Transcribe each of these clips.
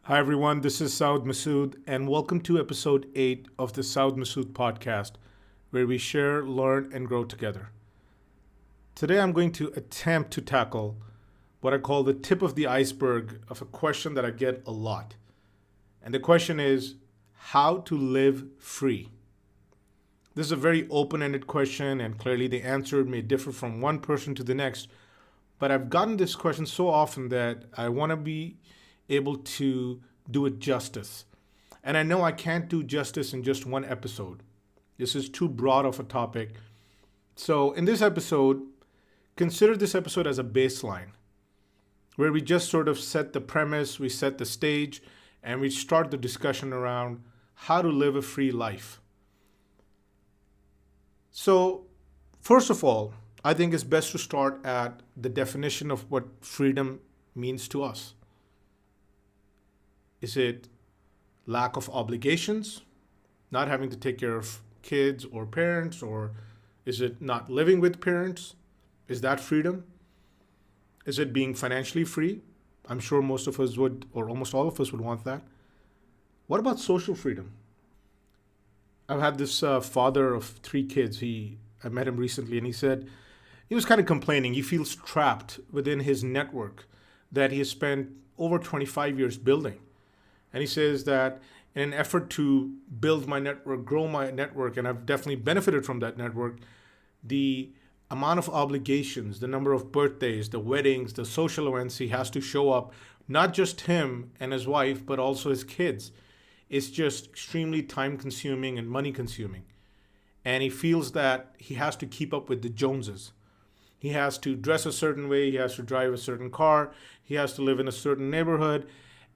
Hi, everyone. This is Saud Masud, and welcome to episode 8 of the Saud Masud Podcast, where we share, learn, and grow together. Today, I'm going to attempt to tackle what I call the tip of the iceberg of a question that I get a lot. And the question is how to live free. This is a very open ended question, and clearly the answer may differ from one person to the next. But I've gotten this question so often that I want to be able to do it justice. And I know I can't do justice in just one episode. This is too broad of a topic. So in this episode, consider this episode as a baseline where we just sort of set the premise, we set the stage, and we start the discussion around how to live a free life. So first of all, I think it's best to start at the definition of what freedom means to us. Is it lack of obligations, not having to take care of kids or parents, or is it not living with parents? Is that freedom? Is it being financially free? I'm sure most of us would, or almost all of us would want that. What about social freedom? I've had this father of 3 kids. I met him recently, and he said he was kind of complaining. He feels trapped within his network that he has spent over 25 years building. And he says that in an effort to build my network, grow my network, and I've definitely benefited from that network, the amount of obligations, the number of birthdays, the weddings, the social events he has to show up, not just him and his wife, but also his kids, is just extremely time consuming and money consuming. And he feels that he has to keep up with the Joneses. He has to dress a certain way, he has to drive a certain car, he has to live in a certain neighborhood.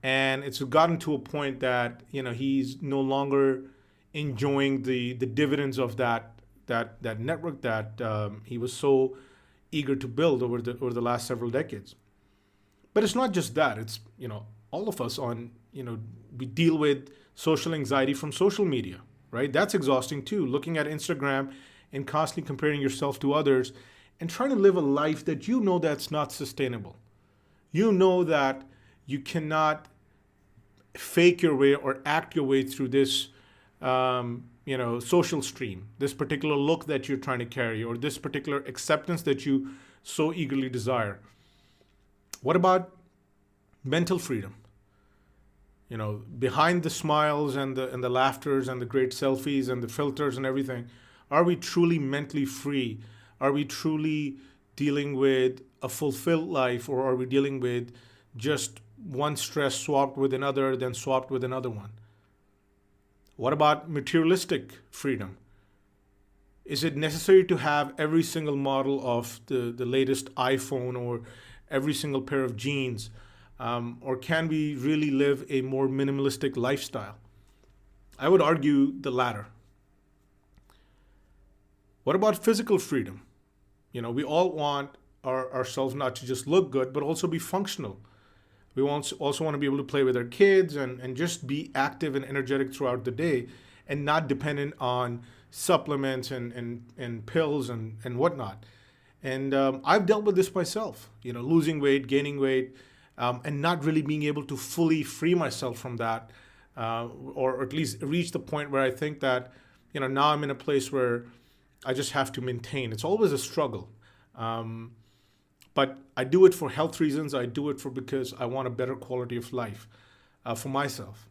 And it's gotten to a point that he's no longer enjoying the dividends of that network that he was so eager to build over the last several decades. But it's not just that. It's all of us we deal with social anxiety from social media, right? That's exhausting too. Looking at Instagram and constantly comparing yourself to others and trying to live a life that that's not sustainable. You know that you cannot fake your way or act your way through this social stream, this particular look that you're trying to carry, or this particular acceptance that you so eagerly desire. What about mental freedom? Behind the smiles and the laughters and the great selfies and the filters and everything, are we truly mentally free? Are we truly dealing with a fulfilled life, or are we dealing with just one stress swapped with another, then swapped with another one? What about materialistic freedom? Is it necessary to have every single model of the latest iPhone or every single pair of jeans? Or can we really live a more minimalistic lifestyle? I would argue the latter. What about physical freedom? We all want ourselves not to just look good, but also be functional. We also want to be able to play with our kids and just be active and energetic throughout the day and not dependent on supplements and pills and whatnot. And I've dealt with this myself, losing weight, gaining weight, and not really being able to fully free myself from that, or at least reach the point where I think that, now I'm in a place where I just have to maintain. It's always a struggle. But I do it for health reasons. I do it because I want a better quality of life for myself.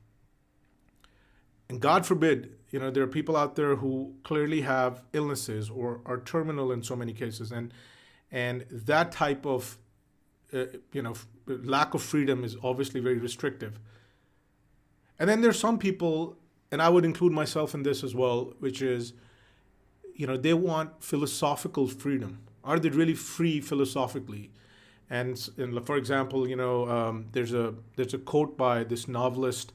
And God forbid, there are people out there who clearly have illnesses or are terminal in so many cases. And that type of, lack of freedom is obviously very restrictive. And then there's some people, and I would include myself in this as well, which is, they want philosophical freedom. Are they really free philosophically? And for example, there's a quote by this novelist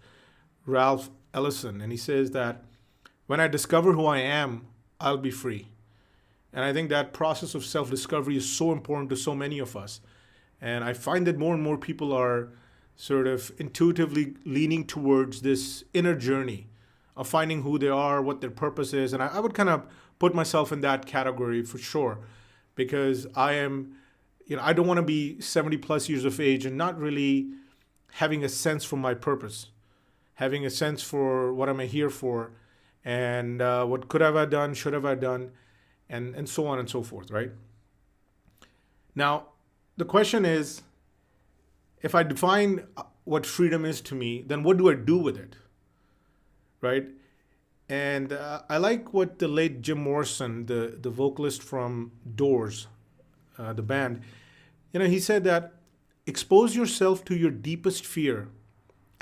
Ralph Ellison, and he says that when I discover who I am, I'll be free. And I think that process of self-discovery is so important to so many of us. And I find that more and more people are sort of intuitively leaning towards this inner journey of finding who they are, what their purpose is. And I would kind of put myself in that category for sure, because I am, I don't want to be 70 plus years of age and not really having a sense for my purpose, having a sense for what am I here for, and what could have I done, should have I done, and so on and so forth, right? Now, the question is, if I define what freedom is to me, then what do I do with it, right? And I like what the late Jim Morrison, the vocalist from Doors, the band, he said that expose yourself to your deepest fear.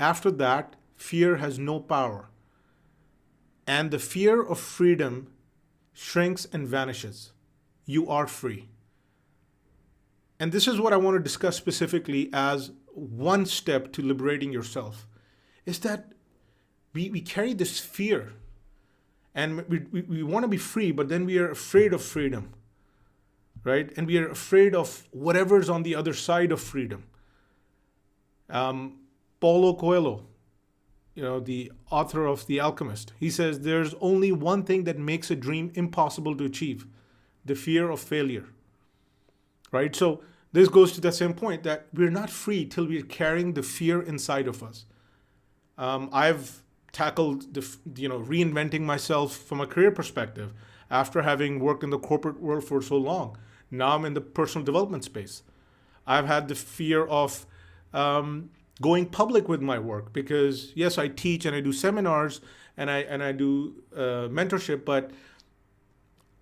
After that, fear has no power. And the fear of freedom shrinks and vanishes. You are free. And this is what I want to discuss specifically as one step to liberating yourself, is that we carry this fear and we want to be free, but then we are afraid of freedom, right? And we are afraid of whatever's on the other side of freedom. Paulo Coelho, the author of The Alchemist, he says there's only one thing that makes a dream impossible to achieve: the fear of failure, right? So this goes to the same point that we're not free till we're carrying the fear inside of us. I've tackled reinventing myself from a career perspective after having worked in the corporate world for so long. Now I'm in the personal development space. I've had the fear of going public with my work because, yes, I teach and I do seminars and I do mentorship, but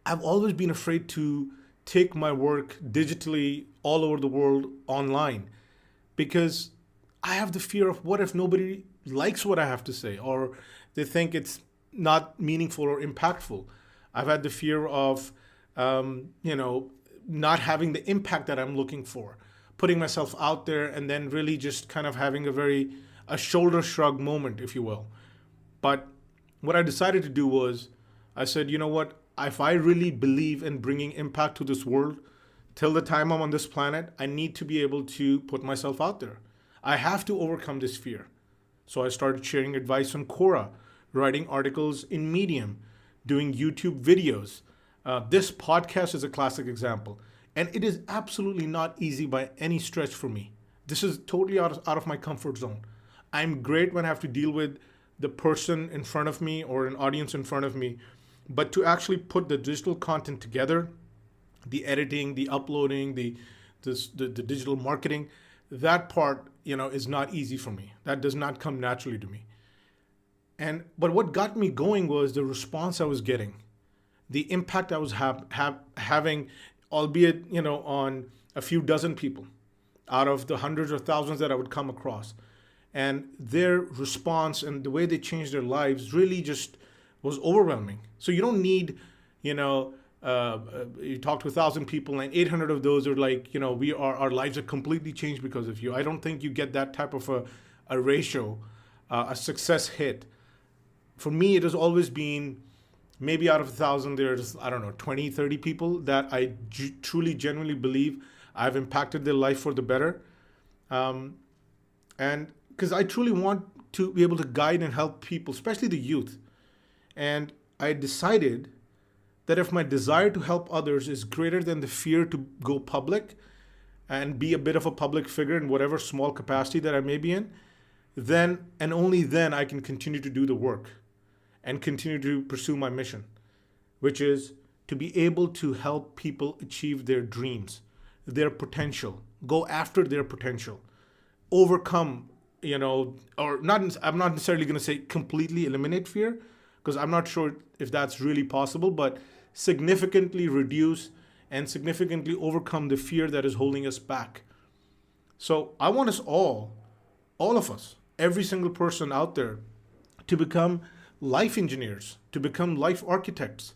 I've always been afraid to take my work digitally all over the world online because I have the fear of what if nobody likes what I have to say or they think it's not meaningful or impactful. I've had the fear of, not having the impact that I'm looking for, putting myself out there and then really just kind of having a shoulder shrug moment, if you will. But what I decided to do was I said, you know what? If I really believe in bringing impact to this world, till the time I'm on this planet, I need to be able to put myself out there. I have to overcome this fear. So I started sharing advice on Quora, writing articles in Medium, doing YouTube videos. This podcast is a classic example. And it is absolutely not easy by any stretch for me. This is totally out of my comfort zone. I'm great when I have to deal with the person in front of me or an audience in front of me. But to actually put the digital content together, the editing, the uploading, the digital marketing, that part, is not easy for me. That does not come naturally to me. But what got me going was the response I was getting, the impact I was having, albeit, on a few dozen people out of the hundreds or thousands that I would come across. And their response and the way they changed their lives really just was overwhelming. So you don't need, you talk to 1,000 people and 800 of those are like, our lives are completely changed because of you. I don't think you get that type of a ratio, a success hit. For me, it has always been maybe out of 1,000, there's, 20, 30 people that I truly, genuinely believe I've impacted their life for the better. And because I truly want to be able to guide and help people, especially the youth. And I decided that if my desire to help others is greater than the fear to go public and be a bit of a public figure in whatever small capacity that I may be in, then and only then I can continue to do the work and continue to pursue my mission, which is to be able to help people achieve their dreams, their potential, go after their potential, overcome, or not, I'm not necessarily going to say completely eliminate fear, because I'm not sure if that's really possible, but significantly reduce and significantly overcome the fear that is holding us back. So I want us all of us, every single person out there, to become life engineers, to become life architects,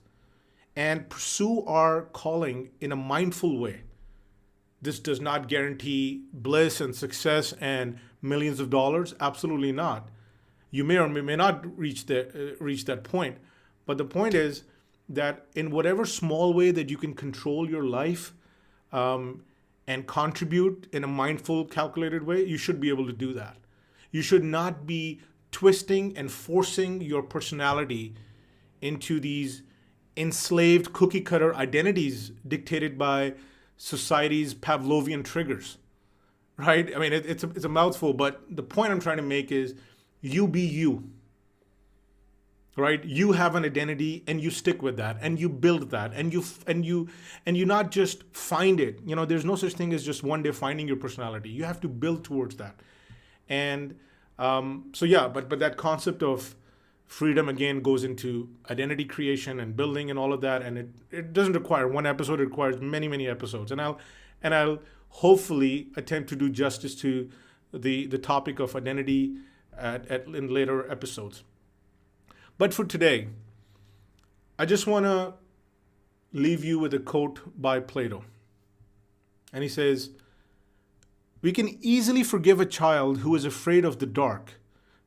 and pursue our calling in a mindful way. This does not guarantee bliss and success and millions of dollars. Absolutely not. You may or may not reach that point. But the point is that in whatever small way that you can control your life and contribute in a mindful, calculated way, you should be able to do that. You should not be twisting and forcing your personality into these enslaved cookie cutter identities dictated by society's Pavlovian triggers, right? I mean, it's a mouthful, but the point I'm trying to make is you be you, right? You have an identity and you stick with that and you build that and you not just find it. There's no such thing as just one day finding your personality. You have to build towards that. And so yeah, but that concept of freedom again goes into identity creation and building and all of that. And it doesn't require one episode, it requires many, many episodes. And I'll hopefully attempt to do justice to the topic of identity in later episodes. But for today, I just want to leave you with a quote by Plato. And he says, "We can easily forgive a child who is afraid of the dark.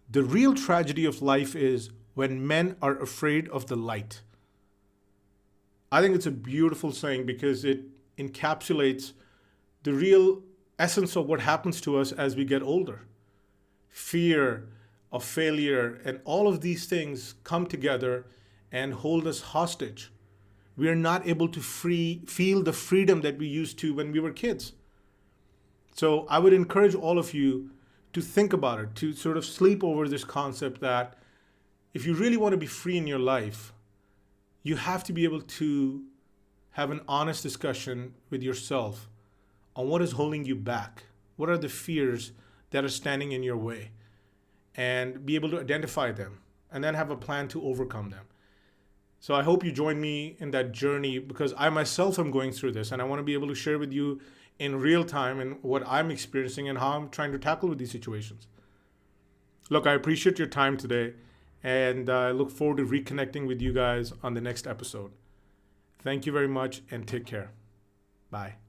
The real tragedy of life is when men are afraid of the light." I think it's a beautiful saying because it encapsulates the real essence of what happens to us as we get older. Fear of failure and all of these things come together and hold us hostage. We are not able to feel the freedom that we used to when we were kids. So I would encourage all of you to think about it, to sort of sleep over this concept that if you really want to be free in your life, you have to be able to have an honest discussion with yourself on what is holding you back. What are the fears that are standing in your way? And be able to identify them and then have a plan to overcome them. So I hope you join me in that journey because I myself am going through this and I want to be able to share with you in real time and what I'm experiencing and how I'm trying to tackle with these situations. Look, I appreciate your time today and I look forward to reconnecting with you guys on the next episode. Thank you very much and take care. Bye.